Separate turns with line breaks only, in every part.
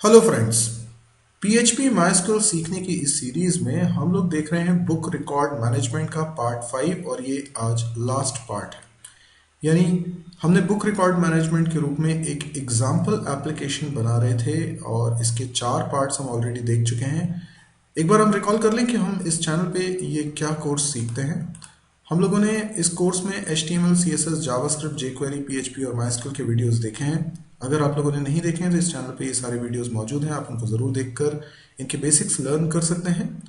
Hello friends. PHP MySQL सीखने की इस सीरीज में हम लोग देख रहे हैं बुक रिकॉर्ड मैनेजमेंट का पार्ट 5 और ये आज लास्ट पार्ट है। यानी हमने बुक रिकॉर्ड मैनेजमेंट के रूप में एक एग्जाम्पल एप्लीकेशन बना रहे थे और इसके 4 पार्ट्स हम ऑलरेडी देख चुके हैं। एक बार हम रिकॉल कर लें कि हम इस चैनल पे ये क्या कोर्स सीखते हैं। हम लोगों ने इस कोर्स में HTML, CSS, JavaScript, jQuery, PHP और MySQL के वीडियोस देखे हैं। अगर आप लोगों ने नहीं देखे हैं तो इस चैनल पे ये सारे वीडियोस मौजूद हैं, आप उनको ज़रूर देखकर इनके बेसिक्स लर्न कर सकते हैं।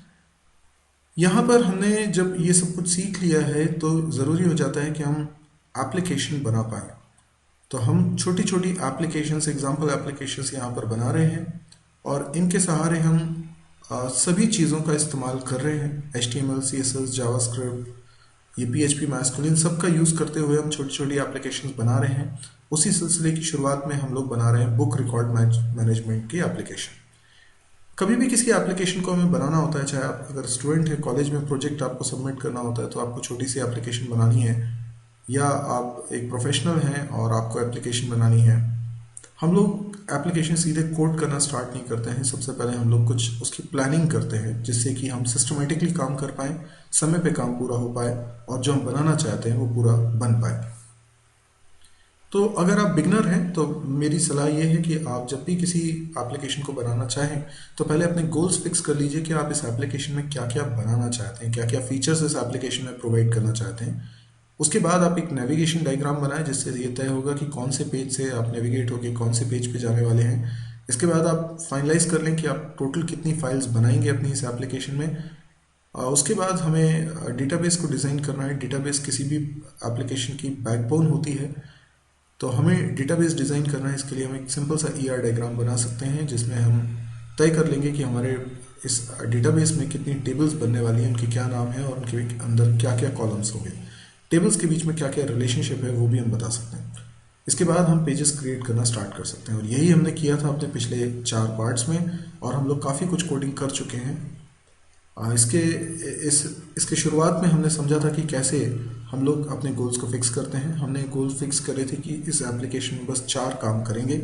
यहाँ पर हमने जब ये सब कुछ सीख लिया है तो ज़रूरी हो जाता है कि हम एप्लीकेशन बना पाएँ। तो हम छोटी छोटी एप्लीकेशंस, एग्जाम्पल एप्लीकेशंस यहाँ पर बना रहे हैं और इनके सहारे हम सभी चीज़ों का इस्तेमाल कर रहे हैं। HTML, CSS, जावास्क्रिप्ट, ये PHP, MySQL, इन सब का यूज़ करते हुए हम छोटी छोटी एप्लीकेशंस बना रहे हैं। उसी सिलसिले की शुरुआत में हम लोग बना रहे हैं बुक रिकॉर्ड मैनेजमेंट की एप्लीकेशन। कभी भी किसी एप्लीकेशन को हमें बनाना होता है, चाहे आप अगर स्टूडेंट है, कॉलेज में प्रोजेक्ट आपको सबमिट करना होता है तो आपको छोटी सी एप्लीकेशन बनानी है, या आप एक प्रोफेशनल हैं और आपको एप्लीकेशन बनानी है। हम लोग एप्लीकेशन सीधे कोड करना स्टार्ट नहीं करते हैं। सबसे पहले हम लोग कुछ उसकी प्लानिंग करते हैं जिससे कि हम सिस्टमेटिकली काम कर पाएँ, समय पे काम पूरा हो पाए और जो हम बनाना चाहते हैं वो पूरा बन पाए। तो अगर आप बिगनर हैं तो मेरी सलाह ये है कि आप जब भी किसी एप्लीकेशन को बनाना चाहें तो पहले अपने गोल्स फिक्स कर लीजिए कि आप इस एप्लीकेशन में क्या क्या बनाना चाहते हैं, क्या क्या फीचर्स इस एप्लीकेशन में प्रोवाइड करना चाहते हैं। उसके बाद आप एक नेविगेशन डायग्राम बनाएं जिससे ये तय होगा कि कौन से पेज से आप नेविगेट होकर कौन से पेज पे जाने वाले हैं। इसके बाद आप फाइनलाइज कर लें कि आप टोटल कितनी फाइल्स बनाएंगे अपनी इस एप्लीकेशन में। उसके बाद हमें डेटाबेस को डिज़ाइन करना है। डेटाबेस किसी भी एप्लीकेशन की बैकबोन होती है, तो हमें डेटाबेस डिज़ाइन करना है। इसके लिए हम एक सिंपल सा ER डायग्राम बना सकते हैं जिसमें हम तय कर लेंगे कि हमारे इस डेटाबेस में कितनी टेबल्स बनने वाली हैं, उनके क्या नाम है और उनके अंदर क्या क्या कॉलम्स होंगे। टेबल्स के बीच में क्या क्या रिलेशनशिप है वो भी हम बता सकते हैं। इसके बाद हम पेजेस क्रिएट करना स्टार्ट कर सकते हैं और यही हमने किया था अपने पिछले 4 पार्ट्स में और हम लोग काफ़ी कुछ कोडिंग कर चुके हैं। इसके इसके शुरुआत में हमने समझा था कि कैसे हम लोग अपने गोल्स को फिक्स करते हैं। हमने गोल फिक्स करे थे कि इस एप्लीकेशन में बस 4 काम करेंगे।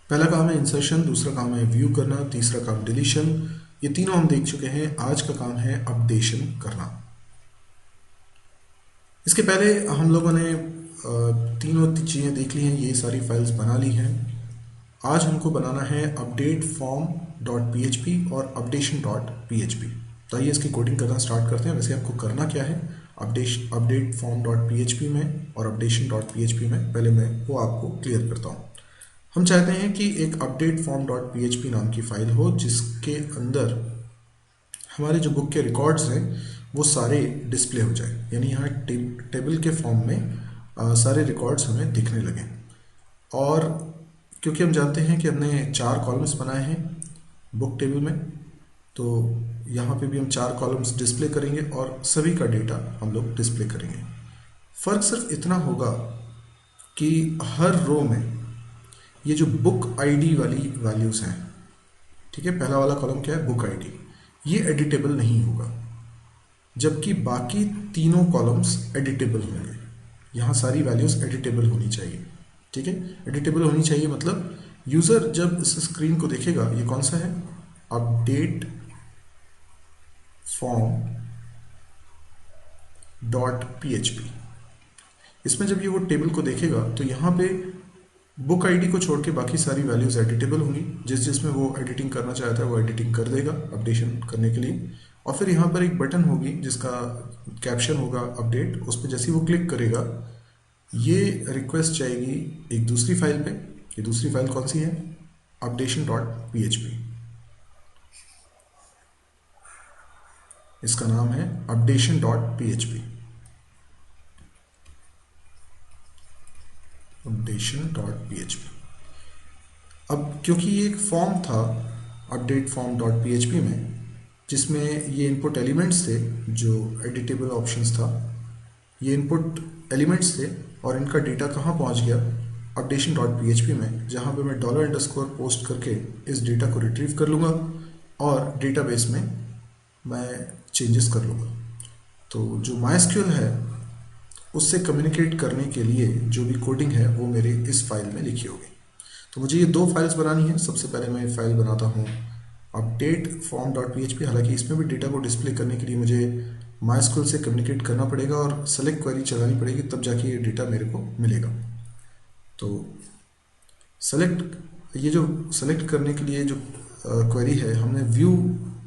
पहला काम है इंसर्शन, दूसरा काम है व्यू करना, तीसरा काम डिलीशन। ये तीनों हम देख चुके हैं। आज का काम है अपडेशन करना। इसके पहले हम लोगों ने तीनों चीज़ें देख ली हैं, ये सारी फाइल्स बना ली हैं। आज हमको बनाना है अपडेट फॉर्म डॉट PHP और अपडेशन डॉट PHP। तो आइए इसकी कोडिंग करना स्टार्ट करते हैं। वैसे आपको करना क्या है, अपडेट फॉर्म डॉट PHP में और अपडेशन डॉट PHP में, पहले मैं वो आपको क्लियर करता हूँ। हम चाहते हैं कि एक अपडेट फॉर्म डॉट PHP नाम की फाइल हो जिसके अंदर हमारे जो बुक के रिकॉर्ड्स हैं वो सारे डिस्प्ले हो जाए, यानी यहाँ टेबल के फॉर्म में सारे रिकॉर्ड्स हमें दिखने लगें। और क्योंकि हम जानते हैं कि हमने 4 कॉलम्स बनाए हैं बुक टेबल में, तो यहाँ पे भी हम 4 कॉलम्स डिस्प्ले करेंगे और सभी का डेटा हम लोग डिस्प्ले करेंगे। फ़र्क सिर्फ इतना होगा कि हर रो में ये जो बुक आईडी वाली वैल्यूज़ हैं, ठीक है, पहला वाला कॉलम क्या है, बुक आईडी, ये एडिटेबल नहीं होगा, जबकि बाकी तीनों कॉलम्स एडिटेबल होंगे। यहाँ सारी वैल्यूज़ एडिटेबल होनी चाहिए, ठीक है। एडिटेबल होनी चाहिए मतलब यूज़र जब इस स्क्रीन को देखेगा, ये कौन सा है, अपडेट फॉर्म डॉट PHP, इसमें जब ये वो टेबल को देखेगा तो यहाँ पे बुक आईडी को छोड़ के बाकी सारी वैल्यूज़ एडिटेबल होंगी। जिसमें वो एडिटिंग करना चाहता है वो एडिटिंग कर देगा अपडेशन करने के लिए। और फिर यहाँ पर एक बटन होगी जिसका कैप्शन होगा अपडेट, उस पर जैसे ही वो क्लिक करेगा ये रिक्वेस्ट जाएगी एक दूसरी फाइल पे। ये दूसरी फाइल कौन सी है, अपडेशन डॉट PHP, इसका नाम है updation dot PHP, updation dot PHP। अब क्योंकि ये एक फॉर्म था अपडेट फॉर्म डॉट PHP में जिसमें ये इनपुट एलिमेंट्स थे, जो एडिटेबल ऑप्शंस था, ये इनपुट एलिमेंट्स थे और इनका डेटा कहाँ पहुँच गया, अपडेशन डॉट PHP में, जहाँ पे मैं $_ पोस्ट करके इस डेटा को रिट्रीव कर लूँगा और डेटाबेस में मैं चेंजेस कर लूँगा। तो जो MySQL है उससे कम्युनिकेट करने के लिए जो भी कोडिंग है वो मेरे इस फाइल में लिखी होगी। तो मुझे ये दो फाइल्स बनानी है। सबसे पहले मैं फाइल बनाता हूँ अपडेट फॉर्म डॉट पी। हालांकि इसमें भी डेटा को डिस्प्ले करने के लिए मुझे माइस्क्यूएल से कम्युनिकेट करना पड़ेगा और सेलेक्ट क्वेरी चलानी पड़ेगी, तब जाके ये डेटा मेरे को मिलेगा। तो ये जो सेलेक्ट करने के लिए जो क्वेरी है हमने व्यू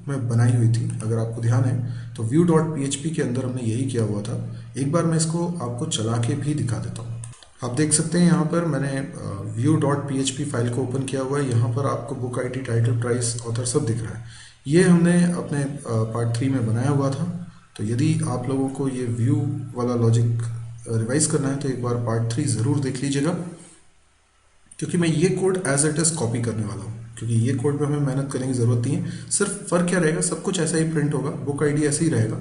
में बनाई हुई थी, अगर आपको ध्यान है तो व्यू डॉट पी के अंदर हमने यही किया हुआ था। एक बार मैं इसको आपको चला के भी दिखा देता हूँ। आप देख सकते हैं यहाँ पर मैंने व्यू डॉट पी फाइल को ओपन किया हुआ है। यहाँ पर आपको book ID, title, price, author सब दिख रहा है। ये हमने अपने पार्ट 3 में बनाया हुआ था। तो यदि आप लोगों को ये व्यू वाला लॉजिक रिवाइज करना है तो एक बार पार्ट 3 ज़रूर देख लीजिएगा, क्योंकि मैं ये code as it is copy करने वाला हूँ। क्योंकि ये कोड में हमें मेहनत करने की ज़रूरत नहीं है। सिर्फ फ़र्क क्या रहेगा, सब कुछ ऐसा ही प्रिंट होगा, बुक आईडी ऐसे ही रहेगा,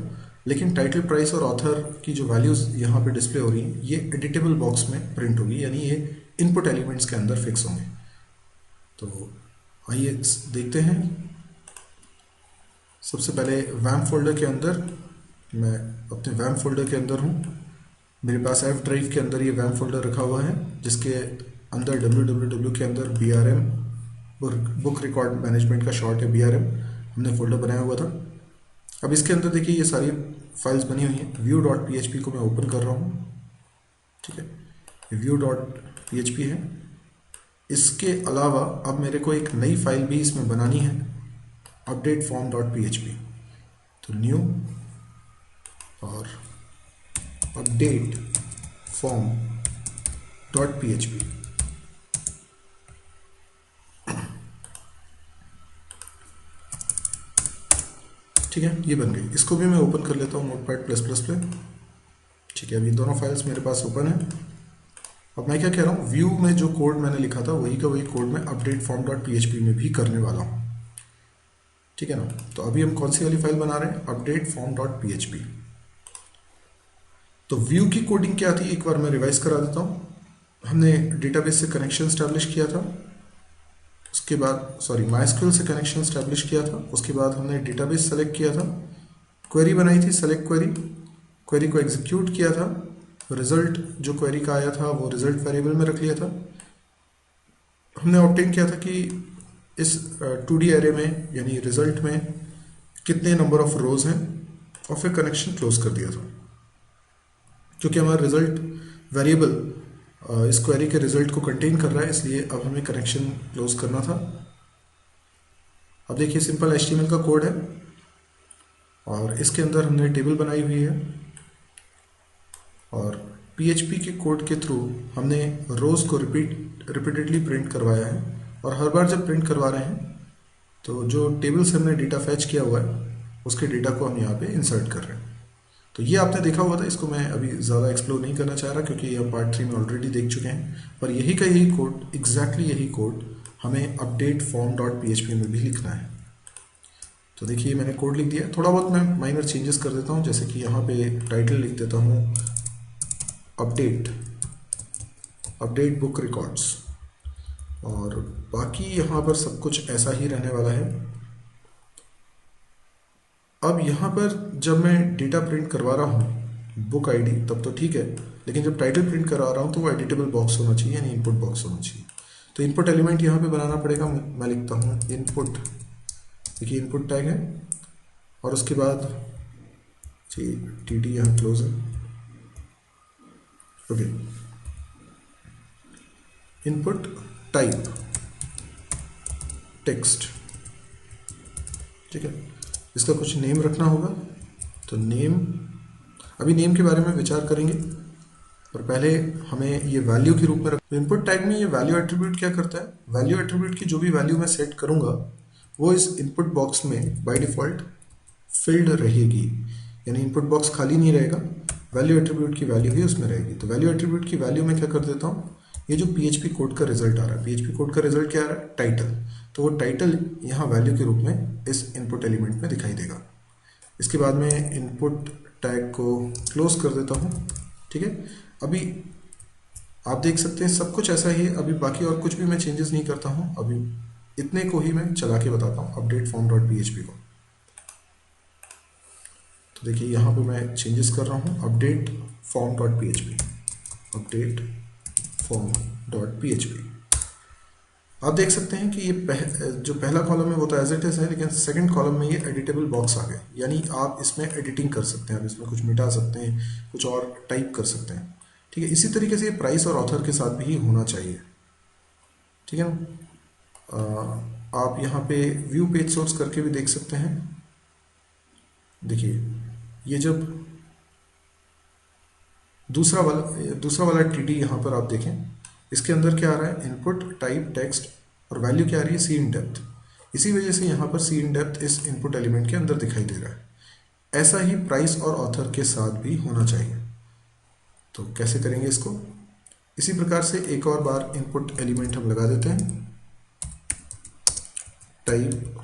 लेकिन टाइटल, प्राइस और ऑथर की जो वैल्यूज़ यहाँ पे डिस्प्ले हो रही हैं ये एडिटेबल बॉक्स में प्रिंट होगी, यानी ये इनपुट एलिमेंट्स के अंदर फिक्स होंगे। तो आइए देखते हैं। सबसे पहले वैम फोल्डर के अंदर, मैं अपने वैम फोल्डर के अंदर हूँ। मेरे पास एफ ड्राइव के अंदर ये वैम फोल्डर रखा हुआ है, जिसके अंदर www के अंदर BRM, बुक रिकॉर्ड मैनेजमेंट का शॉर्ट है BRM, हमने फोल्डर बनाया हुआ था। अब इसके अंदर देखिए ये सारी फाइल्स बनी हुई हैं। व्यू डॉट पी को मैं ओपन कर रहा हूँ, ठीक है, व्यू डॉट पी है। इसके अलावा अब मेरे को एक नई फाइल भी इसमें बनानी है, अपडेट फॉर्म डॉट पी। तो न्यू और अपडेट फॉर्म डॉट पी। ठीक है, ये बन गई। इसको भी मैं ओपन कर लेता हूँ नोटपैड प्लस प्लस पे। ठीक है, अब ये दोनों फाइल्स मेरे पास ओपन है। अब मैं क्या कह रहा हूँ, व्यू में जो कोड मैंने लिखा था वही का वही कोड मैं अपडेट फॉर्म डॉट पी में भी करने वाला हूँ। ठीक है ना। तो अभी हम कौन सी वाली फाइल बना रहे हैं, अपडेट फॉर्म डॉट पी। तो व्यू की कोडिंग क्या थी, एक बार मैं रिवाइज करा देता हूँ। हमने डेटाबेस से कनेक्शन स्टैब्लिश किया था, उसके बाद माइस्क्यूएल से कनेक्शन स्टैब्लिश किया था, उसके बाद हमने डेटाबेस सेलेक्ट किया था, क्वेरी बनाई थी सेलेक्ट क्वेरी, क्वेरी को एग्जीक्यूट किया था, रिजल्ट जो क्वेरी का आया था वो रिजल्ट वेरिएबल में रख लिया था। हमने ऑब्टेन किया था कि इस 2D एरे में यानी रिजल्ट में कितने नंबर ऑफ रोज हैं, और फिर कनेक्शन क्लोज कर दिया था। क्योंकि हमारा रिजल्ट वेरिएबल इस क्वेरी के रिजल्ट को कंटेन कर रहा है, इसलिए अब हमें कनेक्शन क्लोज करना था। अब देखिए सिंपल HTML का कोड है और इसके अंदर हमने टेबल बनाई हुई है, और PHP के कोड के थ्रू हमने रोज को रिपीटेडली प्रिंट करवाया है। और हर बार जब प्रिंट करवा रहे हैं तो जो टेबल से हमने डेटा फैच किया हुआ है उसके डेटा को हम यहाँ पे इंसर्ट कर रहे हैं। तो ये आपने देखा हुआ था, इसको मैं अभी ज़्यादा एक्सप्लोर नहीं करना चाह रहा क्योंकि हम पार्ट 3 में ऑलरेडी देख चुके हैं। पर यही का यही कोड, एग्जैक्टली यही कोड हमें अपडेट फॉर्म डॉट पी में भी लिखना है। तो देखिए मैंने कोड लिख दिया। थोड़ा बहुत मैं माइनर चेंजेस कर देता हूँ, जैसे कि यहाँ पे टाइटल लिख देता हूँ अपडेट बुक रिकॉर्ड्स, और बाकी यहाँ पर सब कुछ ऐसा ही रहने वाला है। अब यहाँ पर जब मैं डेटा प्रिंट करवा रहा हूँ बुक आईडी तब तो ठीक है, लेकिन जब टाइटल प्रिंट करवा रहा हूँ तो वो एडिटेबल बॉक्स होना चाहिए, यानी इनपुट बॉक्स होना चाहिए। तो इनपुट एलिमेंट यहाँ पे बनाना पड़ेगा। मैं लिखता हूँ इनपुट, देखिए इनपुट टैग है, और उसके बाद TD यहाँ क्लोज है, ओके, इनपुट टाइप टेक्स्ट, ठीक है। इसका कुछ नेम रखना होगा, तो नेम, अभी नेम के बारे में विचार करेंगे, और पहले हमें ये वैल्यू के रूप में रख। इनपुट टैग में ये वैल्यू एट्रीब्यूट क्या करता है, वैल्यू एट्रीब्यूट की जो भी वैल्यू मैं सेट करूंगा वो इस इनपुट बॉक्स में बाय डिफॉल्ट फिल्ड रहेगी, यानी इनपुट बॉक्स खाली नहीं रहेगा, वैल्यू एट्रीब्यूट की वैल्यू ही उसमें रहेगी। तो वैल्यू एट्रीब्यूट की वैल्यू में क्या कर देता हूँ, ये जो PHP कोड का रिजल्ट आ रहा है, PHP कोड का रिजल्ट क्या आ रहा है, टाइटल, तो वो टाइटल यहाँ वैल्यू के रूप में इस इनपुट एलिमेंट में दिखाई देगा। इसके बाद में इनपुट टैग को क्लोज कर देता हूँ, ठीक है। अभी आप देख सकते हैं सब कुछ ऐसा ही है, अभी बाकी और कुछ भी मैं चेंजेस नहीं करता हूँ, अभी इतने को ही मैं चला के बताता हूँ अपडेट फॉर्म डॉट पी को। तो देखिए यहाँ पे मैं चेंजेस कर रहा हूँ, update form dot P, update form dot P. आप देख सकते हैं कि ये जो पहला कॉलम है वो तो एज इट इज है, लेकिन सेकंड कॉलम में ये एडिटेबल बॉक्स आ गए, यानी आप इसमें एडिटिंग कर सकते हैं, आप इसमें कुछ मिटा सकते हैं, कुछ और टाइप कर सकते हैं। ठीक है, इसी तरीके से ये प्राइस और ऑथर के साथ भी होना चाहिए। ठीक है ना। आप यहाँ पे व्यू पेज सोर्स करके भी देख सकते हैं। देखिए ये जब दूसरा वाला टीडी यहाँ पर आप देखें, इसके अंदर क्या आ रहा है, इनपुट टाइप टेक्स्ट और वैल्यू क्या आ रही है, सी इन डेप्थ। इसी वजह से यहाँ पर सी इन डेप्थ इस इनपुट एलिमेंट के अंदर दिखाई दे रहा है। ऐसा ही प्राइस और ऑथर के साथ भी होना चाहिए। तो कैसे करेंगे इसको, इसी प्रकार से एक और बार इनपुट एलिमेंट हम लगा देते हैं, टाइप,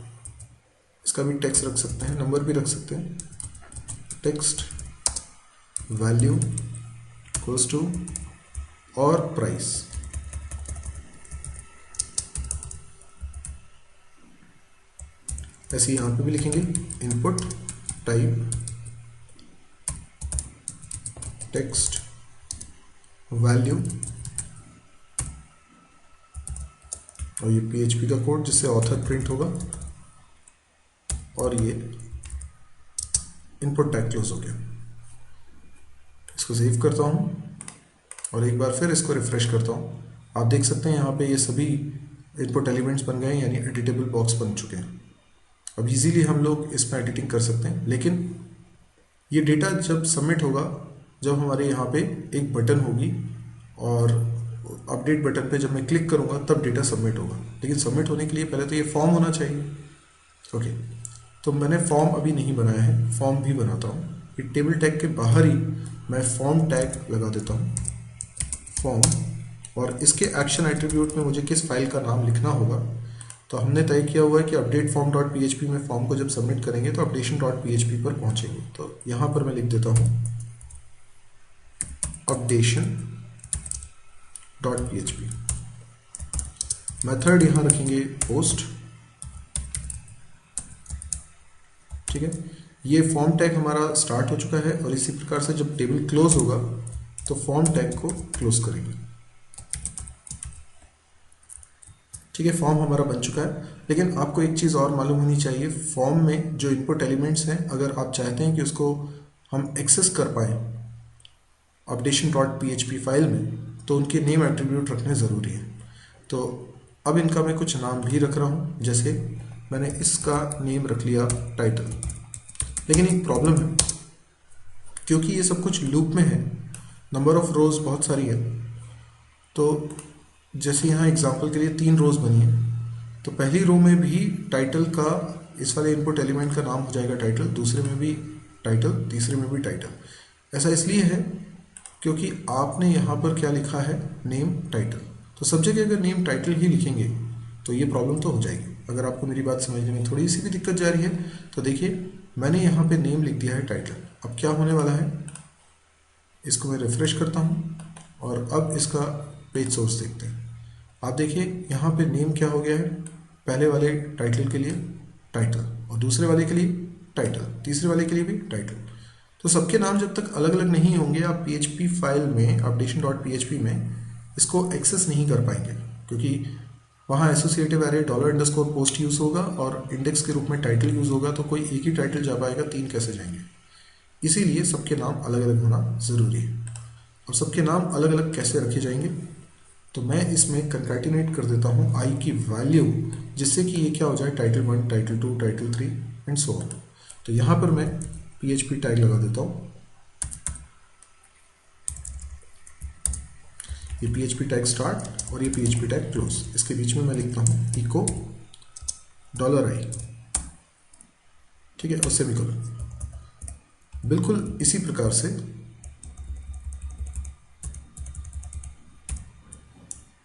इसका भी टेक्स्ट रख सकते हैं, नंबर भी रख सकते हैं, टेक्स्ट वैल्यू इक्वल्स टू और प्राइस। ऐसे यहां पे भी लिखेंगे, इनपुट टाइप टेक्स्ट वैल्यू, और ये PHP का कोड जिससे ऑथर प्रिंट होगा, और ये इनपुट टैग क्लोज हो गया। इसको सेव करता हूं और एक बार फिर इसको रिफ्रेश करता हूं। आप देख सकते हैं यहाँ पे ये सभी इनपुट एलिमेंट्स बन गए, यानी एडिटेबल बॉक्स बन चुके हैं। अब इजीली हम लोग इसमें एडिटिंग कर सकते हैं, लेकिन ये डेटा जब सबमिट होगा, जब हमारे यहाँ पे एक बटन होगी और अपडेट बटन पे जब मैं क्लिक करूँगा तब डेटा सबमिट होगा। लेकिन सबमिट होने के लिए पहले तो ये फॉर्म होना चाहिए। ओके, तो मैंने फॉर्म अभी नहीं बनाया है, फॉर्म भी बनाता हूँ। ये टेबल टैग के बाहर ही मैं फॉर्म टैग लगा देता हूँ, फॉर्म, और इसके एक्शन एट्रीब्यूट में मुझे किस फाइल का नाम लिखना होगा। तो हमने तय किया हुआ है कि अपडेट फॉर्म डॉट PHP में फॉर्म को जब सबमिट करेंगे तो अपडेशन डॉट PHP पर पहुंचेंगे। तो यहाँ पर मैं लिख देता हूँ अपडेशन डॉट PHP। मेथड यहाँ रखेंगे पोस्ट। ठीक है, ये फॉर्म टैग हमारा स्टार्ट हो चुका है, और इसी प्रकार से जब टेबल क्लोज होगा तो फॉर्म टैग को क्लोज करेंगे। ठीक है, फॉर्म हमारा बन चुका है। लेकिन आपको एक चीज़ और मालूम होनी चाहिए, फॉर्म में जो इनपुट एलिमेंट्स हैं, अगर आप चाहते हैं कि उसको हम एक्सेस कर पाए अपडेशन डॉट PHP फाइल में, तो उनके नेम एट्रीब्यूट रखने ज़रूरी है। तो अब इनका मैं कुछ नाम भी रख रहा हूँ, जैसे मैंने इसका नेम रख लिया टाइटल। लेकिन एक प्रॉब्लम है, क्योंकि ये सब कुछ लूप में है, नंबर ऑफ रोज बहुत सारी है। तो जैसे यहाँ एग्जांपल के लिए 3 रोज बनी है, तो पहली रो में भी टाइटल का, इस वाले इनपुट एलिमेंट का नाम हो जाएगा टाइटल, दूसरे में भी टाइटल, तीसरे में भी टाइटल। ऐसा इसलिए है क्योंकि आपने यहाँ पर क्या लिखा है, नेम टाइटल। तो सब जगह अगर नेम टाइटल ही लिखेंगे तो ये प्रॉब्लम तो हो जाएगी। अगर आपको मेरी बात समझने में थोड़ी सी भी दिक्कत जा रही है तो देखिए, मैंने यहाँ पे नेम लिख दिया है टाइटल। अब क्या होने वाला है, इसको मैं रिफ्रेश करता हूँ और अब इसका पेज सोर्स देखते हैं। आप देखिए यहाँ पे नेम क्या हो गया है, पहले वाले टाइटल के लिए टाइटल, और दूसरे वाले के लिए टाइटल, तीसरे वाले के लिए भी टाइटल। तो सबके नाम जब तक अलग अलग नहीं होंगे, आप PHP फाइल में, अपडेशन डॉट PHP में इसको एक्सेस नहीं कर पाएंगे, क्योंकि वहाँ एसोसिएटिव एरे $_ यूज़ होगा और इंडेक्स के रूप में टाइटल यूज़ होगा। तो कोई एक ही टाइटल जा पाएगा, 3 कैसे जाएंगे। इसीलिए सबके नाम अलग अलग होना ज़रूरी है। अब सबके नाम अलग अलग कैसे रखे जाएंगे, तो मैं इसमें कंकैटिनेट कर देता हूँ आई की वैल्यू, जिससे कि ये क्या हो जाए, title 1, title 2, title 3 and so on. तो यहाँ पर मैं PHP टैग लगा देता हूँ, ये PHP टैग स्टार्ट और ये PHP टैग क्लोज। इसके बीच में मैं लिखता हूँ इको $i, ठीक है, और सेमीकोलन। बिल्कुल इसी प्रकार से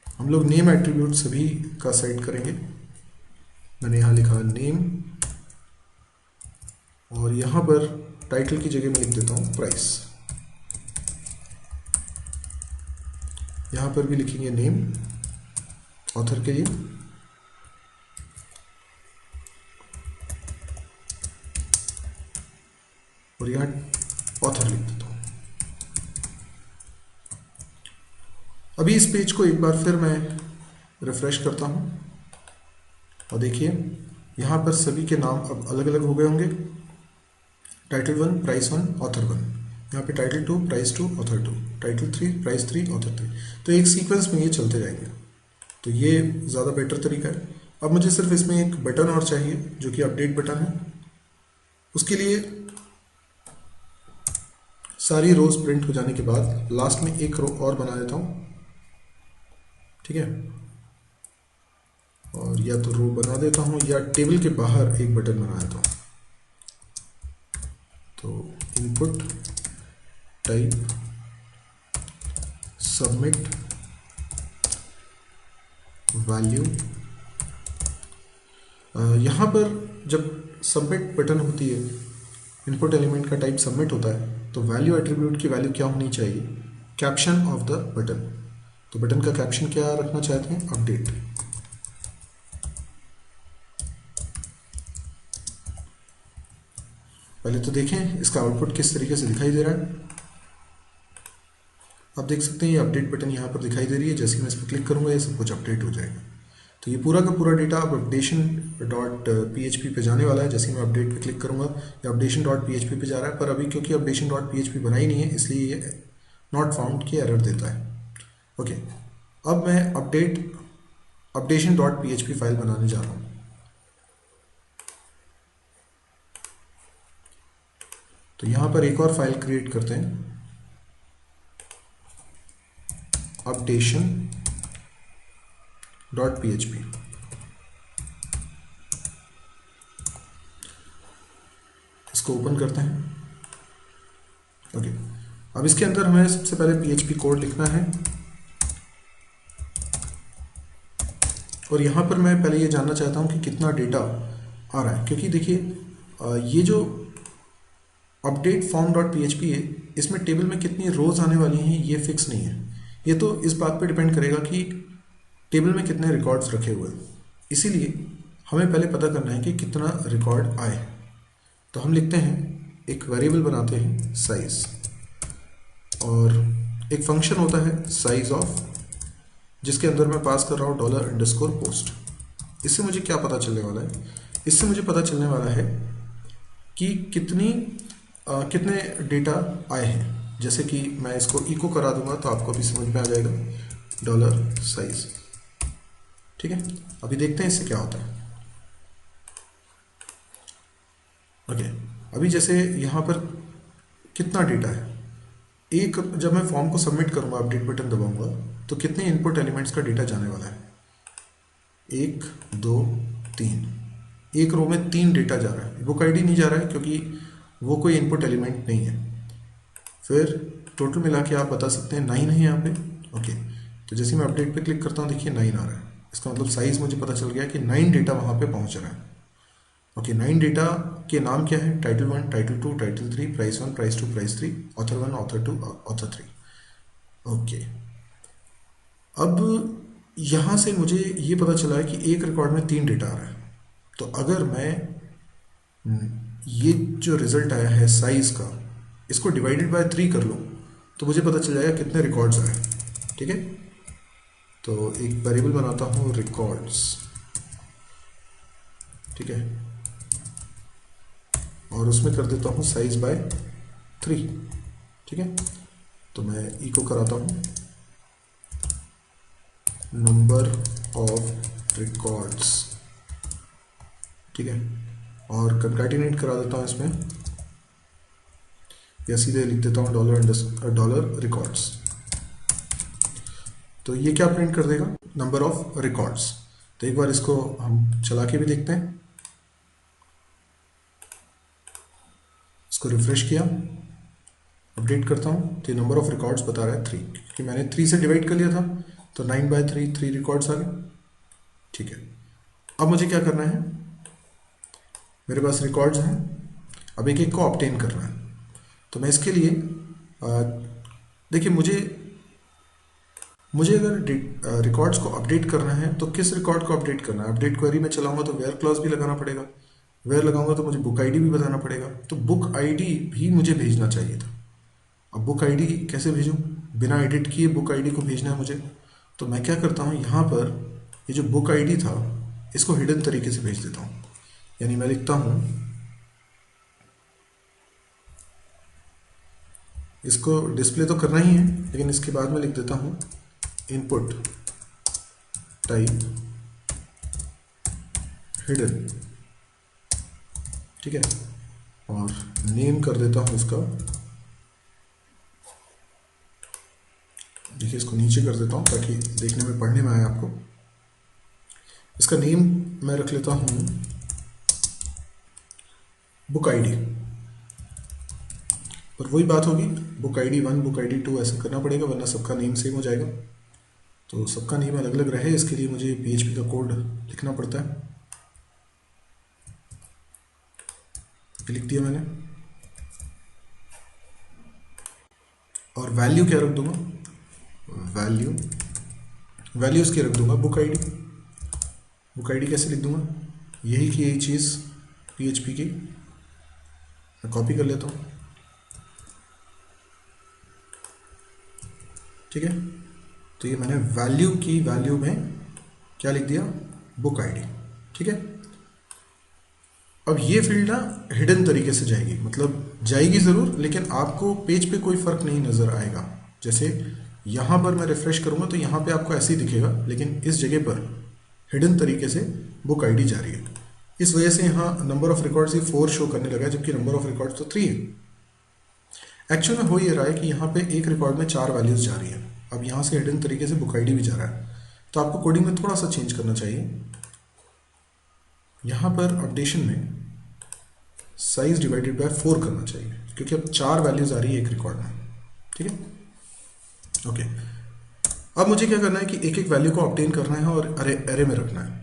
हम लोग नेम एट्रीब्यूट सभी का सेट करेंगे। मैंने यहाँ लिखा नेम, और यहाँ पर टाइटल की जगह मैं लिख देता हूँ प्राइस। यहाँ पर भी लिखेंगे नेम ऑथर के लिए, और यहाँ ऑथर लिख देता हूँ। अभी इस पेज को एक बार फिर मैं रिफ्रेश करता हूँ और देखिए यहाँ पर सभी के नाम अब अलग अलग हो गए होंगे। टाइटल 1 प्राइस 1 ऑथर 1, यहाँ पे title 2 price 2 author 2, title 3 price 3 author 3। तो एक सीक्वेंस में ये चलते जाएंगे। तो ये ज़्यादा बेटर तरीका है। अब मुझे सिर्फ इसमें एक बटन और चाहिए जो कि अपडेट बटन है। उसके लिए सारी रोज प्रिंट हो जाने के बाद लास्ट में एक रो और बना देता हूँ, ठीक है। और या तो रो बना देता हूँ या टेबल के बाहर एक बटन बना देता हूँ। तो इनपुट टाइप सबमिट वैल्यू, यहाँ पर जब सबमिट बटन होती है, इनपुट एलिमेंट का टाइप सबमिट होता है, तो वैल्यू एट्रीब्यूट की वैल्यू क्या होनी चाहिए, कैप्शन ऑफ द बटन। तो बटन का कैप्शन क्या रखना चाहते हैं, अपडेट। पहले तो देखें इसका आउटपुट किस तरीके से दिखाई दे रहा है। आप देख सकते हैं ये अपडेट बटन यहाँ पर दिखाई दे रही है। जैसे ही मैं इस पर क्लिक करूँगा ये सब कुछ अपडेट हो जाएगा। तो ये पूरा का पूरा डेटा अब अपडेशन डॉट PHP पे जाने वाला है। जैसे ही मैं अपडेट पे क्लिक करूँगा ये अपडेशन डॉट PHP पे जा रहा है, पर अभी क्योंकि अपडेशन डॉट PHP बनाई नहीं है इसलिए ये नॉट फाउंड की एरर देता है। ओके, अब मैं अपडेशन डॉट PHP फाइल बनाने जा रहा हूँ। तो यहाँ पर एक और फाइल क्रिएट करते हैं, अपडेशन डॉट PHP। इसको ओपन करते हैं। ओके, अब इसके अंदर हमें सबसे पहले PHP कोड लिखना है। और यहाँ पर मैं पहले ये जानना चाहता हूँ कि कितना डेटा आ रहा है, क्योंकि देखिए ये जो अपडेट फॉर्म डॉट PHP है इसमें टेबल में कितनी रोज आने वाली हैं ये फिक्स नहीं है। ये तो इस बात पे डिपेंड करेगा कि टेबल में कितने रिकॉर्ड्स रखे हुए हैं। इसीलिए हमें पहले पता करना है कि कितना रिकॉर्ड आए। तो हम लिखते हैं, एक वेरिएबल बनाते हैं साइज, और एक फंक्शन होता है साइज ऑफ, जिसके अंदर मैं पास कर रहा हूँ $_post। इससे मुझे क्या पता चलने वाला है, इससे मुझे पता चलने वाला है कि कितने डेटा आए हैं। जैसे कि मैं इसको इको करा दूंगा तो आपको भी समझ में आ जाएगा, $size, ठीक है। अभी देखते हैं इससे क्या होता है। ओके, अभी जैसे यहाँ पर कितना डेटा है, एक जब मैं फॉर्म को सबमिट करूंगा अपडेट बटन दबाऊंगा तो कितने इनपुट एलिमेंट्स का डेटा जाने वाला है, 1 2 3। एक रो में 3 डेटा जा रहा है, बुक आईडी नहीं जा रहा है क्योंकि वो कोई इनपुट एलिमेंट नहीं है। फिर टोटल मिला के आप बता सकते हैं 9 है यहाँ पे। ओके, तो जैसे मैं अपडेट पे क्लिक करता हूँ देखिए 9 आ रहा है। इसका मतलब साइज मुझे पता चल गया कि 9 डेटा वहाँ पे पहुँच रहा है। ओके, 9 डेटा के नाम क्या है, title 1, title 2, title 3, price 1, price 2, price 3, author 1, author 2, author 3। Okay, अब यहाँ से मुझे ये पता चला है कि एक रिकॉर्ड में 3 डेटा आ रहा है। तो अगर मैं ये जो रिजल्ट आया है साइज का, इसको डिवाइडेड बाय 3 कर लूँ तो मुझे पता चल जाएगा कितने रिकॉर्ड्स आए, ठीक है। तो एक वेरिएबल बनाता हूँ रिकॉर्ड्स, ठीक है, और उसमें कर देता हूँ साइज बाय 3, ठीक है। तो मैं इको कराता हूँ नंबर ऑफ रिकॉर्ड्स, ठीक है, और कंकैटिनेट करा देता हूँ इसमें, या सीधे लिख देता हूँ $रिकॉर्ड्स। तो ये क्या प्रिंट कर देगा, नंबर ऑफ रिकॉर्ड्स। तो एक बार इसको हम चला के भी देखते हैं। इसको रिफ्रेश किया, अपडेट करता हूँ तो ये नंबर ऑफ रिकॉर्ड्स बता रहा है 3, क्योंकि मैंने 3 से डिवाइड कर लिया था। तो 9/3 3 रिकॉर्ड्स आ गए, ठीक है। अब मुझे क्या करना है, मेरे पास रिकॉर्ड्स हैं, अब एक एक को ऑब्टेन करना है। तो मैं इसके लिए देखिए मुझे अगर रिकॉर्ड्स को अपडेट करना है तो किस रिकॉर्ड को अपडेट करना है, अपडेट क्वेरी में चलाऊंगा तो वेयर क्लॉज भी लगाना पड़ेगा, वेयर लगाऊंगा तो मुझे बुक आईडी भी बताना पड़ेगा। तो बुक आईडी भी मुझे भेजना चाहिए था। अब बुक आईडी कैसे भेजूं, बिना एडिट किए बुक आईडी को भेजना है मुझे। तो मैं क्या करता हूं, यहाँ पर ये जो बुक आईडी था इसको हिडन तरीके से भेज देता हूँ। यानी मैं लिखता हूँ, इसको डिस्प्ले तो करना ही है, लेकिन इसके बाद में लिख देता हूँ इनपुट टाइप हिडन, ठीक है, और नेम कर देता हूँ इसका, देखिए इसको नीचे कर देता हूँ ताकि देखने में पढ़ने में आए आपको। इसका नेम मैं रख लेता हूँ बुक आईडी, पर वही बात होगी, बुक आईडी 1 बुक आईडी 2 ऐसा करना पड़ेगा, वरना सबका नेम सेम हो जाएगा। तो सबका नेम अलग अलग रहे, इसके लिए मुझे PHP का कोड लिखना पड़ता है। लिख दिया मैंने, और वैल्यू क्या रख दूंगा, वैल्यू इसकी रख दूंगा बुक आईडी। बुक आईडी कैसे लिख दूंगा, यही की यही चीज़ PHP की मैं कॉपी कर लेता हूँ, ठीक है। तो ये मैंने वैल्यू की वैल्यू में क्या लिख दिया, बुक आईडी, ठीक है। अब ये फील्ड ना हिडन तरीके से जाएगी, मतलब जाएगी ज़रूर, लेकिन आपको पेज पे कोई फ़र्क नहीं नज़र आएगा। जैसे यहाँ पर मैं रिफ्रेश करूँगा तो यहाँ पे आपको ऐसे ही दिखेगा, लेकिन इस जगह पर हिडन तरीके से बुक आईडी जा रही है। इस वजह से यहाँ number of records he 4 show करने लगा है, जबकि नंबर ऑफ रिकॉर्ड्स तो 3 है। एक्चुअल में हो ये रहा है कि यहाँ पे एक रिकॉर्ड में 4 वैल्यूज़ जा रही है। अब यहाँ से हिडन तरीके से बुक आईडी भी जा रहा है, तो आपको कोडिंग में थोड़ा सा चेंज करना चाहिए। यहाँ पर अपडेशन में साइज डिवाइडेड बाय 4 करना चाहिए, क्योंकि अब 4 वैल्यूज आ रही है एक रिकॉर्ड में, ठीक है। ओके, अब मुझे क्या करना है कि एक एक वैल्यू को ऑब्टेन करना है और एरे में रखना है।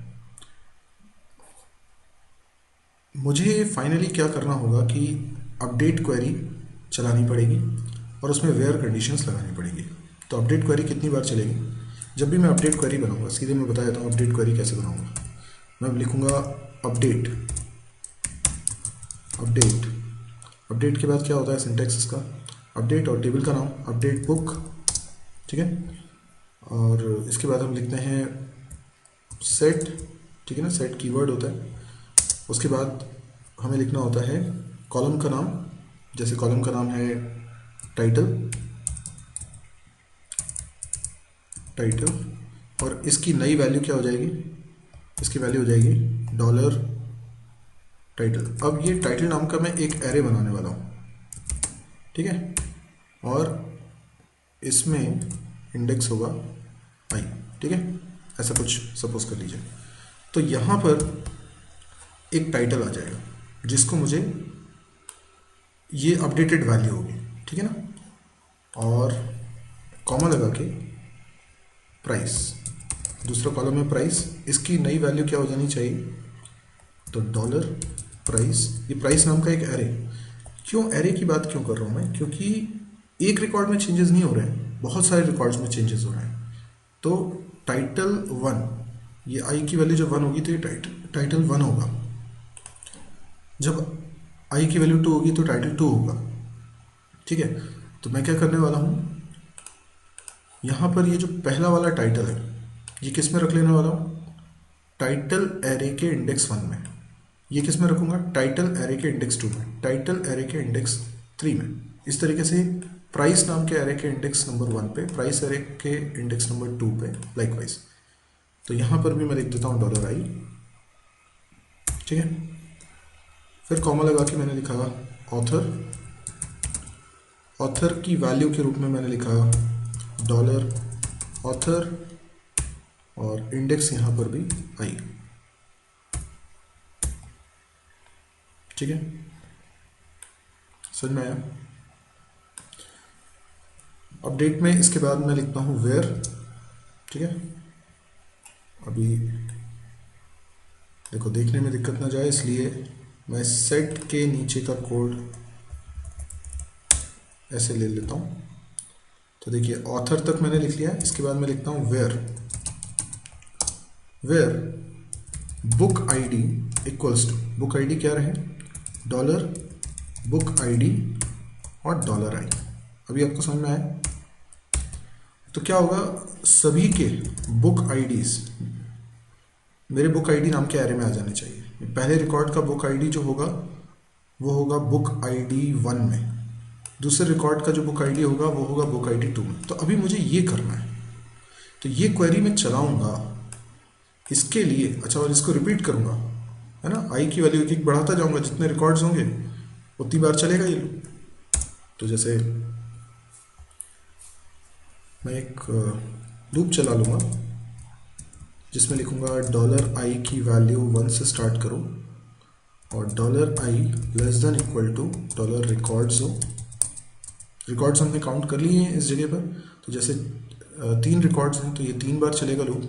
मुझे फाइनली क्या करना होगा कि अपडेट क्वेरी चलानी पड़ेगी और उसमें वेयर कंडीशंस लगानी पड़ेगी। तो अपडेट क्वेरी कितनी बार चलेगी, जब भी मैं अपडेट क्वेरी बनाऊंगा, सीधे मैं बता देता हूँ अपडेट क्वेरी कैसे बनाऊंगा। मैं लिखूंगा अपडेट, अपडेट के बाद क्या होता है सिंटैक्स इसका, अपडेट और टेबल का नाम अपडेट बुक, ठीक है। और इसके बाद हम लिखते हैं सेट, ठीक है ना, सेट कीवर्ड होता है। उसके बाद हमें लिखना होता है कॉलम का नाम, जैसे कॉलम का नाम है टाइटल, और इसकी नई वैल्यू क्या हो जाएगी, इसकी वैल्यू हो जाएगी डॉलर टाइटल। अब ये टाइटल नाम का मैं एक एरे बनाने वाला हूँ, ठीक है, और इसमें इंडेक्स होगा आई, ठीक है, ऐसा कुछ सपोज कर लीजिए। तो यहाँ पर एक टाइटल आ जाएगा जिसको मुझे ये अपडेटेड वैल्यू होगी, ठीक है ना, और कॉमा लगा के प्राइस, दूसरा कॉलम में प्राइस, इसकी नई वैल्यू क्या हो जानी चाहिए, तो डॉलर प्राइस। ये प्राइस नाम का एक एरे, क्यों एरे की बात क्यों कर रहा हूँ मैं, क्योंकि एक रिकॉर्ड में चेंजेस नहीं हो रहे हैं, बहुत सारे रिकॉर्ड्स में चेंजेस हो रहे हैं। तो टाइटल 1, ये आई की वैल्यू जब 1 होगी तो ये टाइटल 1 होगा, जब आई की वैल्यू 2 होगी तो टाइटल 2 होगा, ठीक है। तो मैं क्या करने वाला हूँ, यहाँ पर ये जो पहला वाला टाइटल है ये किस में रख लेने वाला हूँ, टाइटल एरे के इंडेक्स 1 में। ये किस में रखूँगा, टाइटल एरे के इंडेक्स 2 में, टाइटल एरे के इंडेक्स 3 में। इस तरीके से प्राइस नाम के एरे के इंडेक्स नंबर 1 पे, प्राइस एरे के इंडेक्स नंबर 2 पे लाइकवाइज। तो यहाँ पर भी मैं लिख देता हूँ डॉलर आई, ठीक है। फिर कॉमा लगा के मैंने लिखा ऑथर की वैल्यू के रूप में मैंने लिखा डॉलर ऑथर, और इंडेक्स यहाँ पर भी आई, ठीक है, समझ में आया। अपडेट में इसके बाद मैं लिखता हूँ वेयर, ठीक है। अभी देखो देखने में दिक्कत ना जाए, इसलिए मैं सेट के नीचे का कोड ऐसे ले लेता हूँ। तो देखिए ऑथर तक मैंने लिख लिया है, इसके बाद मैं लिखता हूँ where book ID equals to, book ID क्या रहे, डॉलर बुक आईडी और डॉलर आई। अभी आपको समझ में आया। तो क्या होगा, सभी के बुक आईडीज मेरे बुक आईडी नाम के एरे में आ जाने चाहिए। पहले रिकॉर्ड का बुक आईडी जो होगा वो होगा बुक आईडी 1 में, दूसरे रिकॉर्ड का जो बुक आईडी होगा वो होगा बुक आईडी 2 में। तो अभी मुझे ये करना है, तो ये क्वेरी मैं चलाऊंगा इसके लिए। अच्छा, और इसको रिपीट करूंगा, है ना, आई की वैल्यू एक एक बढ़ाता जाऊंगा, जितने रिकॉर्ड्स होंगे उतनी बार चलेगा ये लूप। तो जैसे मैं एक लूप चला लूँगा जिसमें लिखूँगा $i की वैल्यू 1 से स्टार्ट करूँ और $i less than equal to $records हो। रिकॉर्ड्स हमने काउंट कर लिए हैं इस जगह पर, तो जैसे 3 रिकॉर्ड्स हैं तो ये 3 बार चलेगा लूप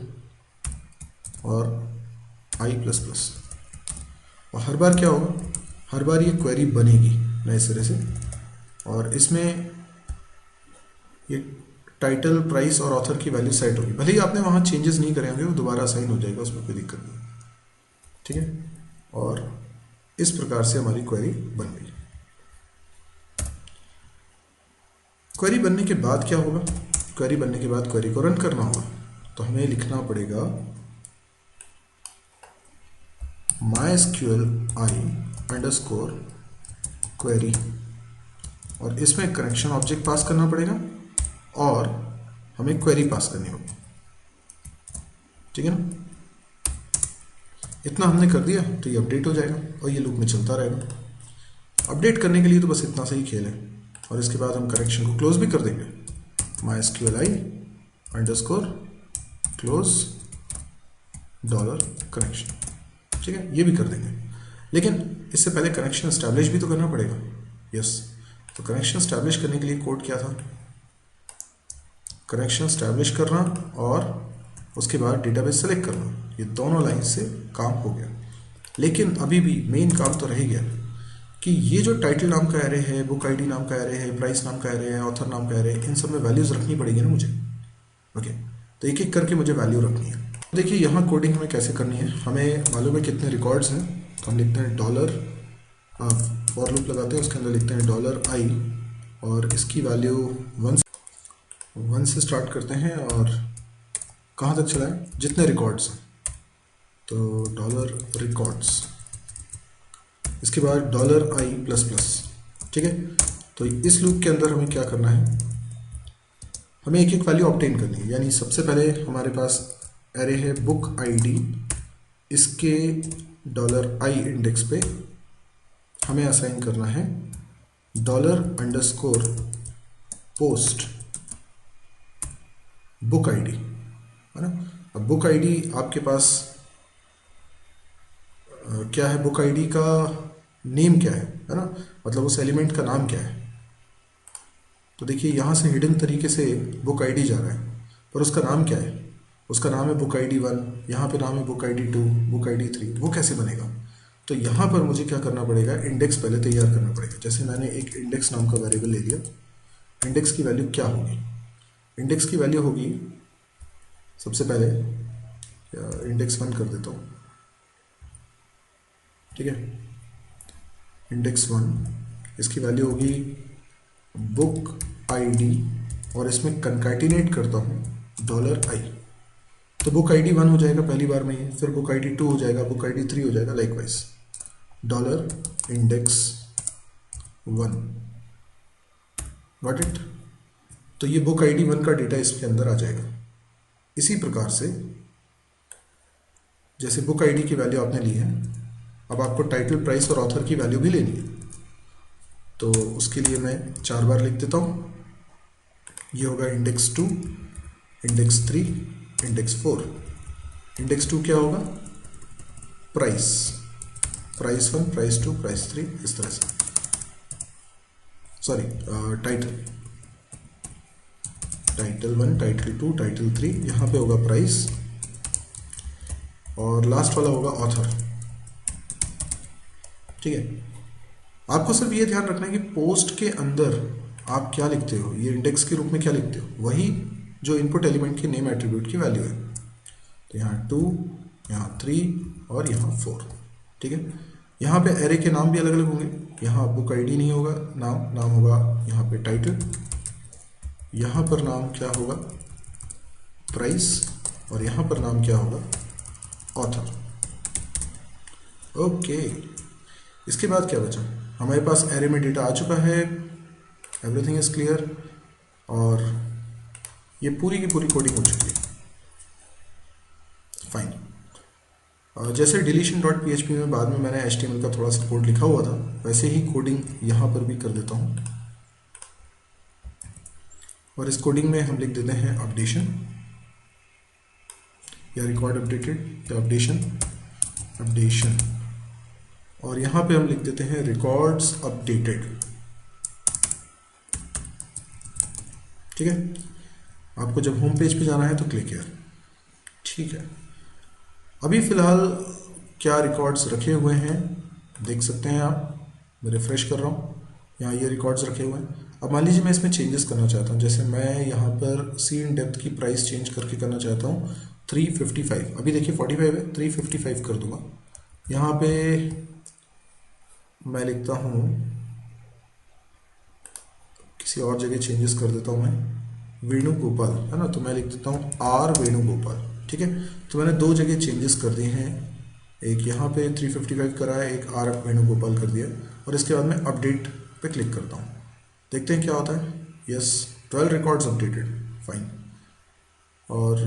और i प्लस प्लस। और हर बार क्या होगा, हर बार ये क्वेरी बनेगी नए सिरे से और इसमें ये टाइटल, प्राइस और ऑथर की वैल्यू सेट होगी। भले ही आपने वहाँ चेंजेस नहीं करे होंगे, वो दोबारा असाइन हो जाएगा, उसमें कोई दिक्कत नहीं। ठीक है, और इस प्रकार से हमारी क्वेरी बन गई। क्वेरी बनने के बाद क्या होगा, क्वेरी बनने के बाद क्वेरी को रन करना होगा। तो हमें लिखना पड़ेगा mysqli_query और इसमें कनेक्शन ऑब्जेक्ट पास करना पड़ेगा और हमें क्वेरी पास करनी होगी। ठीक है ना, इतना हमने कर दिया तो ये अपडेट हो जाएगा और ये लूप में चलता रहेगा। अपडेट करने के लिए तो बस इतना सा ही खेल है और इसके बाद हम कनेक्शन को क्लोज भी कर देंगे, mysqli_close $connection। ठीक है, ये भी कर देंगे, लेकिन इससे पहले कनेक्शन एस्टैब्लिश भी तो करना पड़ेगा। यस, तो कनेक्शन एस्टैब्लिश करने के लिए कोड क्या था, कनेक्शन एस्टैब्लिश करना और उसके बाद डेटाबेस सेलेक्ट करना, ये दोनों लाइन से काम हो गया। लेकिन अभी भी मेन काम तो रह गया कि ये जो टाइटल नाम का एरे है, बुक आईडी नाम का एरे है, प्राइस नाम का एरे है, ऑथर नाम का एरे है, इन सब में वैल्यूज रखनी पड़ेगी ना मुझे। ओके, तो एक एक करके मुझे वैल्यू रखनी है। देखिए यहाँ कोडिंग हमें कैसे करनी है, हमें मालूम है कितने रिकॉर्ड्स हैं, तो हम लिखते हैं फॉर लूप लगाते हैं, उसके अंदर लिखते हैं $i और इसकी वैल्यू 1 से स्टार्ट करते हैं और कहाँ तक चलाएं, जितने रिकॉर्ड्स हैं, तो $records, इसके बाद $i प्लस प्लस। ठीक है, तो इस लूप के अंदर हमें क्या करना है, हमें एक एक वैल्यू ऑब्टेन करनी है। यानी सबसे पहले हमारे पास एरे है बुक आईडी, इसके $i इंडेक्स पे हमें असाइन करना है $_post बुक आईडी, है ना। अब बुक आईडी आपके पास क्या है, बुक आईडी का नेम क्या है ना, मतलब उस एलिमेंट का नाम क्या है। तो देखिए यहाँ से हिडन तरीके से बुक आईडी जा रहा है, पर उसका नाम क्या है, उसका नाम है बुक आईडी 1, यहाँ पे नाम है बुक आईडी 2, बुक आईडी 3, वो कैसे बनेगा। तो यहाँ पर मुझे क्या करना पड़ेगा, इंडेक्स पहले तैयार करना पड़ेगा। जैसे मैंने एक इंडेक्स नाम का वेरिएबल ले लिया, इंडेक्स की वैल्यू क्या होगी, इंडेक्स की वैल्यू होगी, सबसे पहले इंडेक्स 1 कर देता हूँ। ठीक है, इंडेक्स 1, इसकी वैल्यू होगी बुक आईडी और इसमें कंकैटिनेट करता हूँ $i, तो बुक आईडी 1 हो जाएगा पहली बार में ही, फिर बुक आईडी 2 हो जाएगा, बुक आईडी 3 हो जाएगा, लाइकवाइज $index1। Got it. तो ये बुक आईडी 1 का डेटा इसके अंदर आ जाएगा। इसी प्रकार से जैसे बुक आईडी की वैल्यू आपने ली है, अब आपको टाइटल, प्राइस और ऑथर की वैल्यू भी लेनी है, तो उसके लिए मैं 4 बार लिख देता हूँ। ये होगा इंडेक्स 2, इंडेक्स 3, इंडेक्स 4। इंडेक्स 2 क्या होगा, प्राइस, प्राइस 1, प्राइस 2, प्राइस 3, इस तरह से, sorry title, title 1, title 2, title 3, यहाँ पे होगा प्राइस और लास्ट वाला होगा ऑथर। ठीक है, आपको सिर्फ ये ध्यान रखना है कि पोस्ट के अंदर आप क्या लिखते हो, ये इंडेक्स के रूप में क्या लिखते हो, वही जो इनपुट एलिमेंट के नेम एट्रीब्यूट की वैल्यू है। तो यहाँ 2, यहाँ 3 और यहाँ 4। ठीक है, यहाँ पे एरे के नाम भी अलग अलग होंगे, यहाँ बुक आईडी नहीं होगा, नाम होगा यहाँ पे टाइटल, यहाँ पर नाम क्या होगा प्राइस और यहाँ पर नाम क्या होगा ऑथर। ओके, इसके बाद क्या बचा, हमारे पास एरे में डेटा आ चुका है, एवरीथिंग इज क्लियर, और ये पूरी की पूरी कोडिंग हो चुकी है। फाइन। जैसे डिलीशन डॉट पी में बाद में मैंने HTML का थोड़ा सा कोड लिखा हुआ था, वैसे ही कोडिंग यहाँ पर भी कर देता हूँ, और इस कोडिंग में हम लिख देते हैं अपडेशन या रिकॉर्ड अपडेटेड या अपडेशन, और यहाँ पे हम लिख देते हैं रिकॉर्ड्स अपडेटेड। ठीक है, आपको जब होम पेज पे जाना है तो क्लिक हियर। ठीक है, अभी फिलहाल क्या रिकॉर्ड्स रखे हुए हैं देख सकते हैं आप, मैं रिफ्रेश कर रहा हूँ, यहाँ ये रिकॉर्ड्स रखे हुए हैं। अब मान लीजिए मैं इसमें चेंजेस करना चाहता हूँ, जैसे मैं यहाँ पर सी इन डेप्थ की प्राइस चेंज करके करना चाहता हूँ 355, अभी देखिए 45 है, 355 कर दूंगा। यहाँ पे मैं लिखता हूँ, किसी और जगह चेंजेस कर देता हूँ मैं, वेणुगोपाल है ना, तो मैं लिख देता हूँ आर वेणुगोपाल। ठीक है, तो मैंने दो जगह चेंजेस कर दिए हैं, एक यहाँ पे 355 करा है, एक आर वेणुगोपाल कर दिया, और इसके बाद मैं अपडेट पे क्लिक करता हूँ, देखते हैं क्या होता है। Yes, 12 records updated, fine. और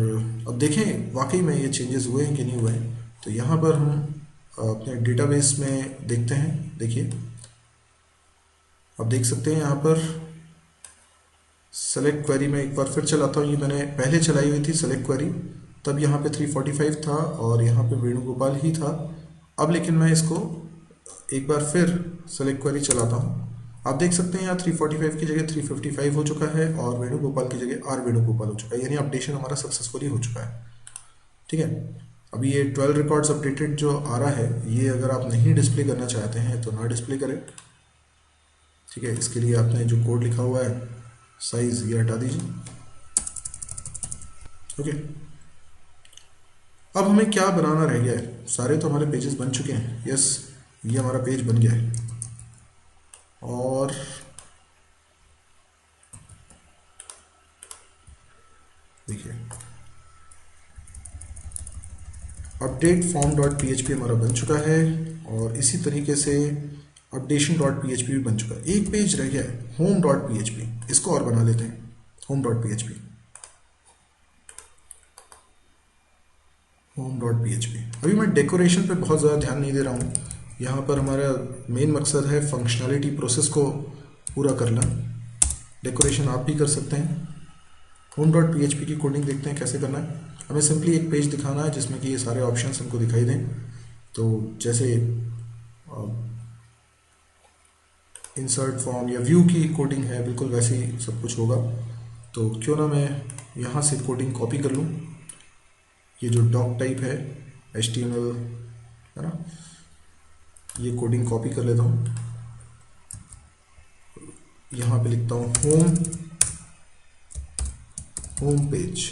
अब देखें वाकई में ये चेंजेस हुए हैं कि नहीं हुए हैं, तो यहाँ पर हम अपने डेटाबेस में देखते हैं। देखिए, अब देख सकते हैं यहाँ पर सेलेक्ट क्वेरी में एक बार फिर चलाता हूँ, ये मैंने पहले चलाई हुई थी सेलेक्ट क्वेरी, तब यहाँ पे 345 था और यहाँ पे वेणुगोपाल ही था। अब लेकिन मैं इसको एक बार फिर सेलेक्ट क्वेरी चलाता हूँ, आप देख सकते हैं यहाँ 345 की जगह 355 हो चुका है और वेणुगोपाल की जगह आर वेणुगोपाल हो चुका है, यानी अपडेशन हमारा सक्सेसफुली हो चुका है। ठीक है, अभी ये 12 रिकॉर्ड्स अपडेटेड जो आ रहा है, ये अगर आप नहीं डिस्प्ले करना चाहते हैं तो ना डिस्प्ले करें। ठीक है, इसके लिए आपने जो कोड लिखा हुआ है साइज ये हटा दीजिए। ओके, अब हमें क्या बनाना रह गया है, सारे तो हमारे पेजेस बन चुके हैं। यस, ये हमारा पेज बन गया है, और देखिए अपडेट फॉर्म डॉट PHP हमारा बन चुका है, और इसी तरीके से अपडेशन डॉट PHP भी बन चुका है। एक पेज रह गया है, होम डॉट PHP, इसको और बना लेते हैं, home dot PHP, home dot PHP। अभी मैं डेकोरेशन पे बहुत ज़्यादा ध्यान नहीं दे रहा हूँ, यहाँ पर हमारा मेन मकसद है फंक्शनैलिटी प्रोसेस को पूरा करना। डेकोरेशन आप भी कर सकते हैं। होम डॉट PHP की कोडिंग देखते हैं कैसे करना है। हमें सिंपली एक पेज दिखाना है जिसमें कि ये सारे ऑप्शंस हमको दिखाई दें, तो जैसे इंसर्ट फॉर्म या व्यू की कोडिंग है, बिल्कुल वैसे ही सब कुछ होगा। तो क्यों ना मैं यहाँ से कोडिंग कॉपी कर लूँ, ये जो डॉक टाइप है HTML है ना, ये कोडिंग कॉपी कर लेता हूँ, यहाँ पे लिखता हूँ होम पेज।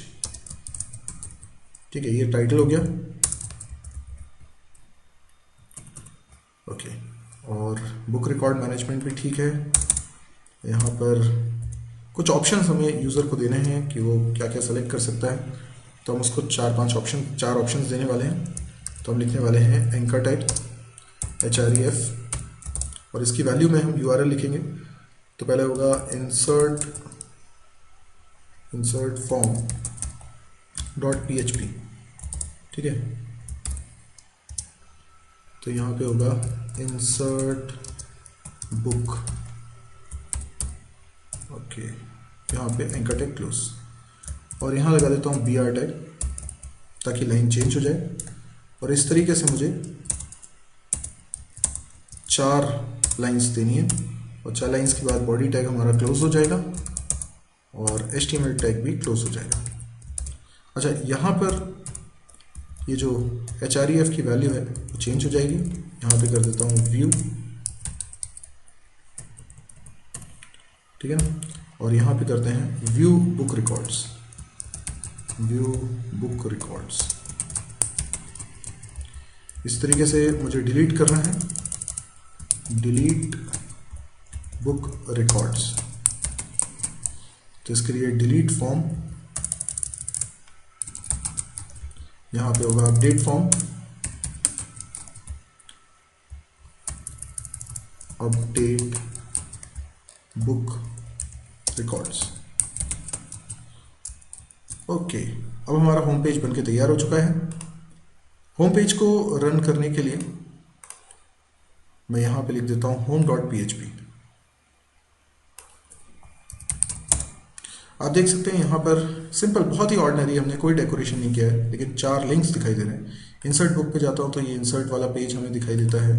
ठीक है, ये टाइटल हो गया। ओके, और बुक रिकॉर्ड मैनेजमेंट भी ठीक है। यहाँ पर कुछ ऑप्शंस हमें यूज़र को देने हैं कि वो क्या क्या सेलेक्ट कर सकता है, तो हम उसको चार ऑप्शंस देने वाले हैं। तो हम लिखने वाले हैं एंकर टाइप href, और इसकी वैल्यू में हम URL लिखेंगे। तो पहले होगा इंसर्ट फॉर्म डॉट PHP। ठीक है, तो यहाँ पे होगा इंसर्ट बुक। ओके, यहाँ पे एंकर टैग क्लोज, और यहाँ लगा देता हूँ BR टैग ताकि लाइन चेंज हो जाए। और इस तरीके से मुझे 4 लाइंस देनी है, और 4 लाइंस के बाद बॉडी टैग हमारा क्लोज हो जाएगा और HTML टैग भी क्लोज हो जाएगा। अच्छा, यहाँ पर ये जो href की वैल्यू है वो चेंज हो जाएगी। यहाँ पे कर देता हूँ व्यू, ठीक है ना, और यहाँ पे करते हैं व्यू बुक रिकॉर्ड्स। इस तरीके से मुझे डिलीट करना है, डिलीट बुक रिकॉर्ड्स। तो इसके लिए डिलीट फॉर्म यहाँ पे होगा update form, update book records. Okay, अब हमारा होम पेज बनके तैयार हो चुका है। होम पेज को रन करने के लिए मैं यहाँ पे लिख देता हूँ home.php। आप देख सकते हैं यहाँ पर सिंपल, बहुत ही ऑर्डिनरी, हमने कोई डेकोरेशन नहीं किया है, लेकिन 4 लिंक्स दिखाई दे रहे हैं। इंसर्ट बुक पे जाता हूँ तो ये इंसर्ट वाला पेज हमें दिखाई देता है।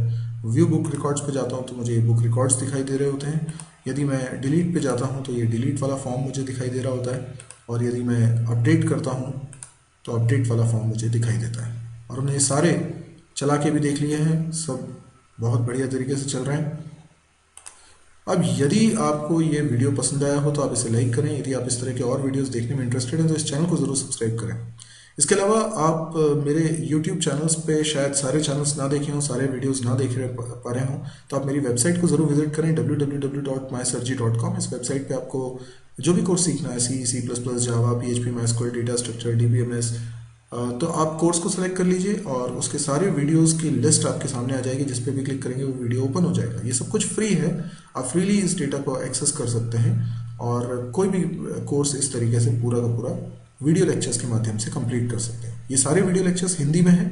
व्यू बुक रिकॉर्ड्स पे जाता हूँ तो मुझे ये बुक रिकॉर्ड्स दिखाई दे रहे होते हैं। यदि मैं डिलीट पे जाता हूँ तो ये डिलीट वाला फॉर्म मुझे दिखाई दे रहा होता है। और यदि मैं अपडेट करता हूँ तो अपडेट वाला फॉर्म मुझे दिखाई देता है। और हमने ये सारे चला के भी देख लिए हैं, सब बहुत बढ़िया तरीके से चल रहे हैं। अब यदि आपको ये वीडियो पसंद आया हो तो आप इसे लाइक करें। यदि आप इस तरह के और वीडियोस देखने में इंटरेस्टेड हैं तो इस चैनल को ज़रूर सब्सक्राइब करें। इसके अलावा आप मेरे YouTube चैनल्स पे शायद सारे चैनल्स ना देखे हों, सारे वीडियोस ना देख पा रहे हों, तो आप मेरी वेबसाइट को ज़रूर विजिट करें www.mysirji.com। इस वेबसाइट पे आपको जो भी कोर्स सीखना है, C++, जावा, PHP, MySQL, data structure, DBMS, तो आप कोर्स को सेलेक्ट कर लीजिए और उसके सारे वीडियोस की लिस्ट आपके सामने आ जाएगी। जिस पे भी क्लिक करेंगे वो वीडियो ओपन हो जाएगा। ये सब कुछ फ्री है, आप फ्रीली इस डेटा को एक्सेस कर सकते हैं और कोई भी कोर्स इस तरीके से पूरा का पूरा वीडियो लेक्चर्स के माध्यम से कंप्लीट कर सकते हैं। ये सारे वीडियो लेक्चर्स हिंदी में हैं।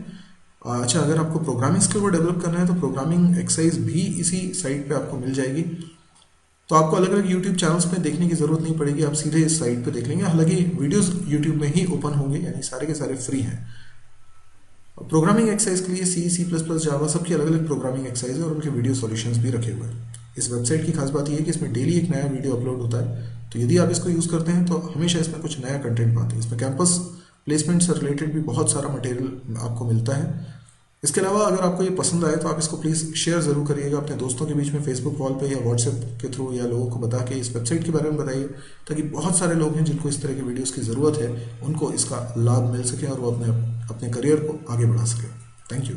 अच्छा, अगर आपको प्रोग्रामिंग स्किल को डेवलप करना है तो प्रोग्रामिंग एक्सरसाइज भी इसी साइट पे आपको मिल जाएगी। तो आपको अलग अलग यूट्यूब चैनल्स में देखने की ज़रूरत नहीं पड़ेगी, आप सीधे इस साइट पे देख लेंगे। हालांकि वीडियोस यूट्यूब में ही ओपन होंगे, यानी सारे के सारे फ्री हैं। प्रोग्रामिंग एक्सरसाइज के लिए C++, जावा सबकी अलग अलग प्रोग्रामिंग एक्सरसाइज है और उनके वीडियो सॉल्यूशंस भी रखे हुए हैं। इस वेबसाइट की खास बात यह है कि इसमें डेली एक नया वीडियो अपलोड होता है। तो यदि आप इसको यूज़ करते हैं तो हमेशा इसमें कुछ नया कंटेंट पाते हैं। इसमें कैंपस प्लेसमेंट से रिलेटेड भी बहुत सारा मटेरियल आपको मिलता है। इसके अलावा अगर आपको ये पसंद आए तो आप इसको प्लीज़ शेयर ज़रूर करिएगा अपने दोस्तों के बीच में, फेसबुक वॉल पे या व्हाट्सएप के थ्रू, या लोगों को बता के इस वेबसाइट के बारे में बताइए, ताकि बहुत सारे लोग हैं जिनको इस तरह के वीडियोस की ज़रूरत है, उनको इसका लाभ मिल सके और वो अपने करियर को आगे बढ़ा सके। Thank you.